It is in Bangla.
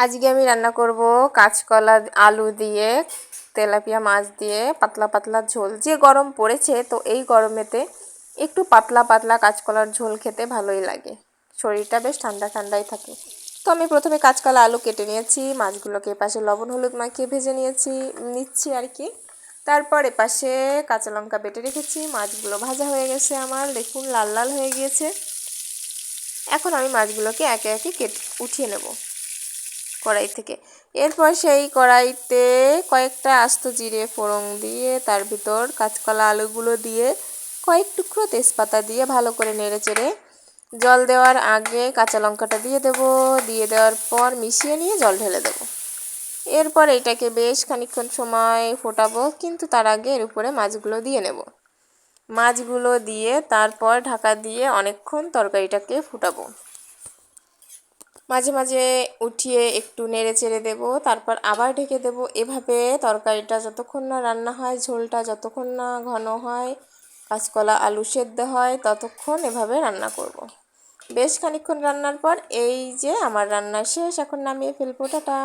আজকে আমি রান্না করব কাঁচকলা আলু দিয়ে তেলাপিয়া মাছ দিয়ে পাতলা পাতলা ঝোল। যে গরম পড়েছে তো এই গরমেতে একটু পাতলা পাতলা কাঁচকলার ঝোল খেতে ভালোই লাগে, শরীরটা বেশ ঠান্ডা ঠান্ডাই থাকে। তো আমি প্রথমে কাঁচকলা আলু কেটে নিয়েছি, মাছগুলোকে এপাশে লবণ হলুদ মাখিয়ে ভেজে নিচ্ছি আর কি। তারপর এপাশে কাঁচা লঙ্কা বেটে রেখেছি, মাছগুলো ভাজা হয়ে গেছে আমার, দেখুন লাল লাল হয়ে গিয়েছে। এখন আমি মাছগুলোকে একে একে উঠিয়ে নেব কড়াই থেকে। এরপর সেই কড়াইতে কয়েকটা আস্ত জিরে ফোড়ন দিয়ে তার ভিতর কাঁচকলা আলুগুলো দিয়ে কয়েক টুকরো তেজপাতা দিয়ে ভালো করে নেড়েচেড়ে জল দেওয়ার আগে কাঁচা লঙ্কাটা দিয়ে দেওয়ার পর মিশিয়ে নিয়ে জল ঢেলে দেব। এরপর এটাকে বেশ খানিকক্ষণ সময় ফোটাবো, কিন্তু তার আগে এর উপরে মাছগুলো দিয়ে নেব। মাছগুলো দিয়ে তারপর ঢাকা দিয়ে অনেকক্ষণ তরকারিটাকে ফুটাবো। মাঝে মাঝে উঠিয়ে একটু নেড়ে চেড়ে দেবো, তারপর আবার ঢেকে দেবো। এভাবে তরকারিটা যতক্ষণ না রান্না হয়, ঝোলটা যতক্ষণ না ঘন হয়, কাঁচকলা আলু সেদ্ধ হয়, ততক্ষণ এভাবে রান্না করব। বেশ খানিকক্ষণ রান্নার পর এই যে আমার রান্না শেষ, এখন নামিয়ে ফেলবো। টাটা।